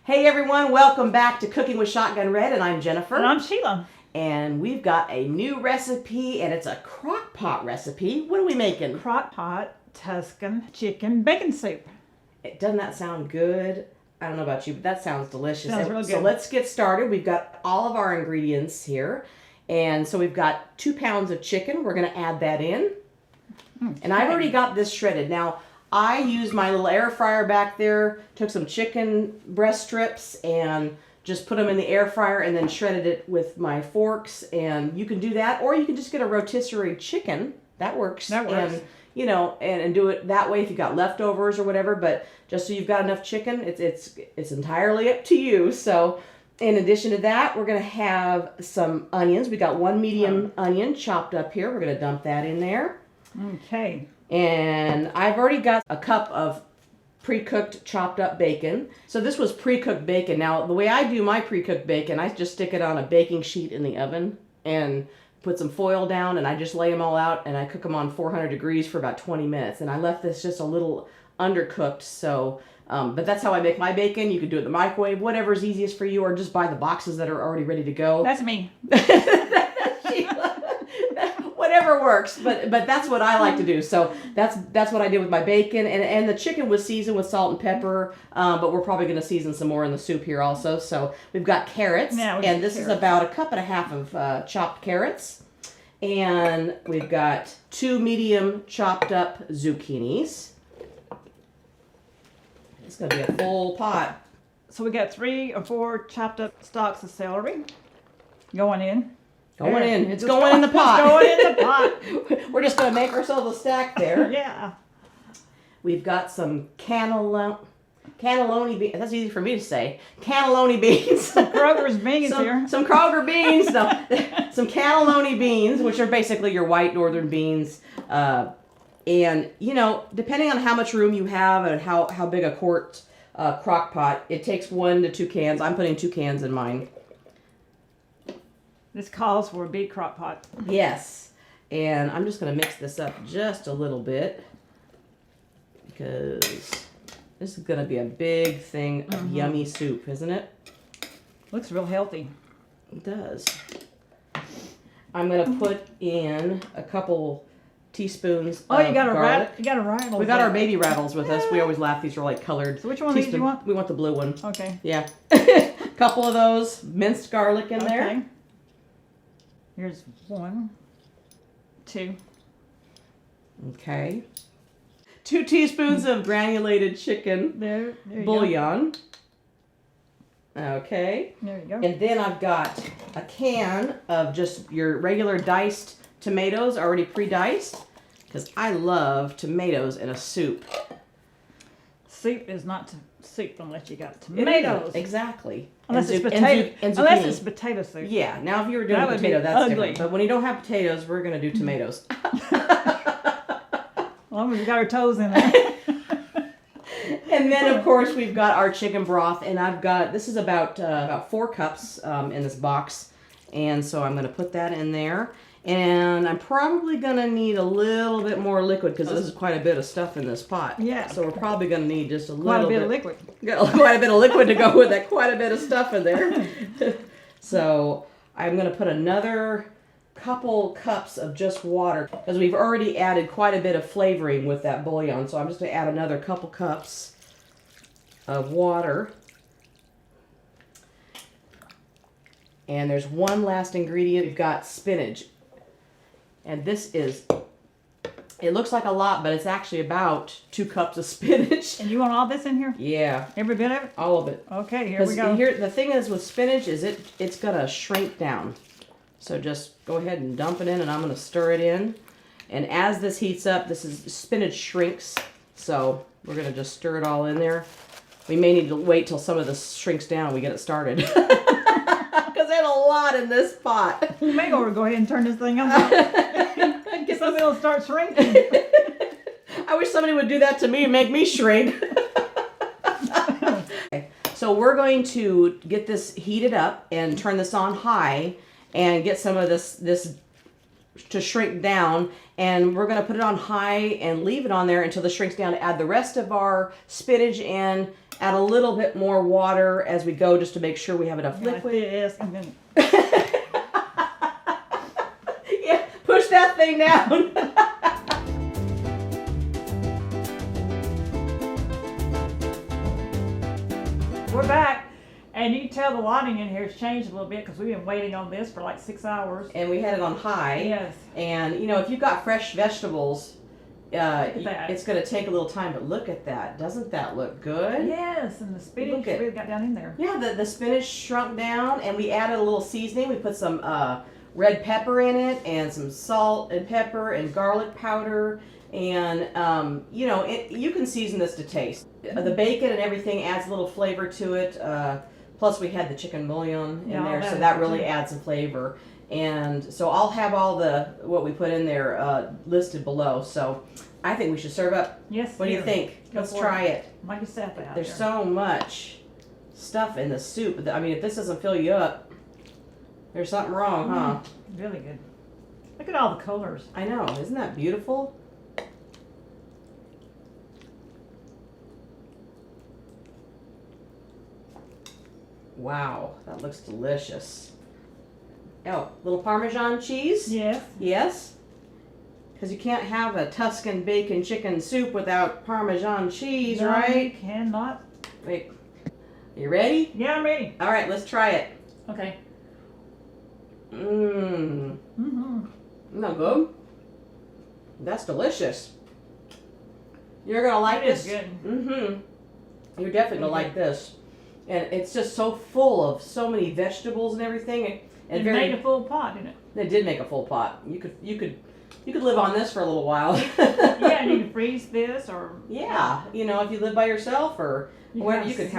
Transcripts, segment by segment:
Hey everyone, welcome back to Cooking with Shotgun Red, and I'm Jennifer. And I'm Sheila. And we've got a new recipe, and it's a crock-pot recipe. What are we making? Crock-pot Tuscan Chicken bacon soup. Doesn't that sound good? I don't know about you, but that sounds delicious. Sounds real good. So let's get started. We've got all of our ingredients here. And so we've got 2 pounds of chicken. We're going to add that in. Okay. And I've already got this shredded. Now, I used my little air fryer back there, took some chicken breast strips and just put them in the air fryer and then shredded it with my forks. And you can do that, or you can just get a rotisserie chicken. That works. That works. And, you know, and do it that way if you've got leftovers or whatever. But just so you've got enough chicken, it's entirely up to you. So in addition to that, we're going to have some onions. We got 1 medium onion chopped up here. We're going to dump that in there. Okay. And I've already got a cup of pre-cooked chopped up bacon. So this was pre-cooked bacon. Now, the way I do my pre-cooked bacon, I just stick it on a baking sheet in the oven and put some foil down, and I just lay them all out, and I cook them on 400 degrees for about 20 minutes. And I left this just a little undercooked, so, but that's how I make my bacon. You can do it in the microwave, whatever's easiest for you, or just buy the boxes that are already ready to go. That's me. Whatever works, but that's what I like to do. So that's what I did with my bacon, and the chicken was seasoned with salt and pepper, but we're probably going to season some more in the soup here also. So we've got carrots, and this is about a cup and a half of chopped carrots, and we've got 2 medium chopped up zucchinis. It's going to be a full pot. So we got 3 or 4 chopped up stalks of celery going in. Going in. It's going in the pot. It's going in the pot. We're just going to make ourselves a stack there. Yeah. We've got some cannelloni beans. That's easy for me to say. Cannelloni beans. Some Kroger's beans here. Some Kroger beans. No, some cannelloni beans, which are basically your white northern beans. And, you know, depending on how much room you have and how big a quart crock pot, it takes 1 to 2 cans. I'm putting 2 cans in mine. This calls for a big crock pot. Yes. And I'm just going to mix this up just a little bit because this is going to be a big thing of yummy soup, isn't it? Looks real healthy. It does. I'm going to put in a couple teaspoons of you got garlic. You got a rattle. We got our baby rattles with us. We always laugh. These are like colored. So which one of these do you want? We want the blue one. Okay. Yeah. A couple of those minced garlic in there. Here's 1, 2. Okay. 2 teaspoons of granulated chicken there bouillon. Okay. There you go. And then I've got a can of just your regular diced tomatoes, already pre-diced, because I love tomatoes in a soup. Soup is not soup unless you got tomatoes. Exactly. Unless it's potato soup. Yeah. Now, if you were doing potato, that's ugly. different. But when you don't have potatoes, we're going to do tomatoes. As long as we got our toes in there. And then, of course, we've got our chicken broth, and this is about 4 cups in this box, and so I'm going to put that in there. And I'm probably going to need a little bit more liquid because this is quite a bit of stuff in this pot. Yeah. So we're probably going to need just quite a bit of liquid. Quite a bit of liquid to go with that. Quite a bit of stuff in there. So I'm going to put another couple cups of just water because we've already added quite a bit of flavoring with that bouillon. So I'm just going to add another couple cups of water. And there's one last ingredient. We've got spinach. And this it looks like a lot, but it's actually about 2 cups of spinach. And you want all this in here? Yeah. Every bit of it? All of it. Okay, here we go. The thing is with spinach is it's going to shrink down. So just go ahead and dump it in, and I'm going to stir it in. And as this heats up, spinach shrinks. So we're going to just stir it all in there. We may need to wait till some of this shrinks down and we get it started. Because there's a lot in this pot. We may go ahead and turn this thing on. Guess somebody will start shrinking. I wish somebody would do that to me and make me shrink. Okay. So we're going to get this heated up and turn this on high and get some of this to shrink down, and we're going to put it on high and leave it on there until it shrinks down to add the rest of our spinach in, add a little bit more water as we go just to make sure we have enough liquid. Yes, and then Yeah, push that thing down. we're back. And you can tell the lighting in here has changed a little bit because we've been waiting on this for like 6 hours. And we had it on high. Yes. And you know, if you've got fresh vegetables, that. it's going to take a little time, but look at that. Doesn't that look good? Yes, and the spinach really got down in there. Yeah, the spinach shrunk down, and we added a little seasoning. We put some red pepper in it, and some salt and pepper and garlic powder. And, you know, you can season this to taste. The bacon and everything adds a little flavor to it. Plus, we had the chicken bouillon in there, so that really adds some flavor. And so I'll have all what we put in there listed below. So I think we should serve up. Yes. What do you think? Let's try it. Might be set out There's there. so much stuff in the soup. I mean, if this doesn't fill you up, there's something wrong, huh? Really good. Look at all the colors. I know. Isn't that beautiful? Wow, that looks delicious. Oh, little Parmesan cheese? Yes. Yes? Because you can't have a Tuscan bacon chicken soup without Parmesan cheese, No, right? you cannot. Wait, you ready? Yeah, I'm ready. All right, let's try it. Okay. Mmm. Mm-hmm. Isn't that good? That's delicious. You're going to like It is this. good. Mm-hmm. You're definitely going to like this. And it's just so full of so many vegetables and everything. And It made a full pot, didn't it? They did make a full pot. You could live on this for a little while. Yeah, and you can freeze this or Yeah, you know, if you live by yourself or whatever, you could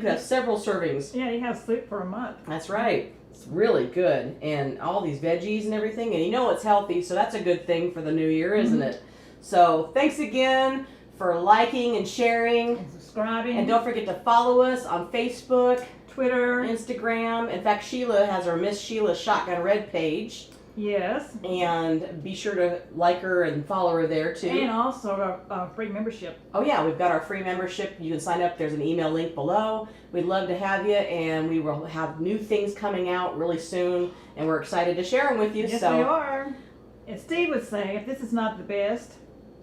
have several servings. Yeah, you have soup for a month. That's right. It's really good, and all these veggies and everything, and you know it's healthy, so that's a good thing for the new year, isn't it? So thanks again for liking and sharing, And subscribing. and don't forget to follow us on Facebook, Twitter. Instagram. In fact, Sheila has her Miss Sheila Shotgun Red page. Yes. And be sure to like her and follow her there too. And also a free membership. Oh yeah, we've got our free membership. You can sign up. There's an email link below. We'd love to have you, and we will have new things coming out really soon, and we're excited to share them with you. Yes, so we are. And Steve would say, if this is not the best,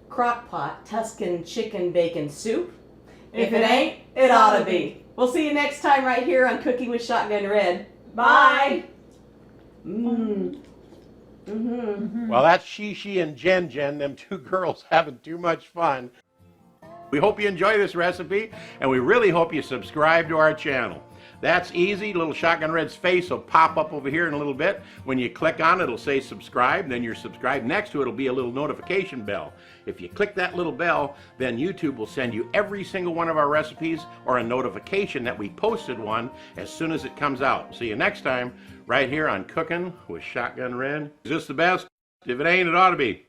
Crock-pot Tuscan chicken bacon soup. If If it ain't, it ought to be. We'll see you next time right here on Cooking with Shotgun Red. Bye. Mmm. Mm-hmm. Well, that's She and Jen, them two girls having too much fun. We hope you enjoy this recipe, and we really hope you subscribe to our channel. That's easy. Little Shotgun Red's face will pop up over here in a little bit. When you click on it, it'll say subscribe, then you're subscribed. Next to it will be a little notification bell. If you click that little bell, then YouTube will send you every single one of our recipes or a notification that we posted one as soon as it comes out. See you next time right here on Cooking with Shotgun Red. Is this the best? If it ain't, it ought to be.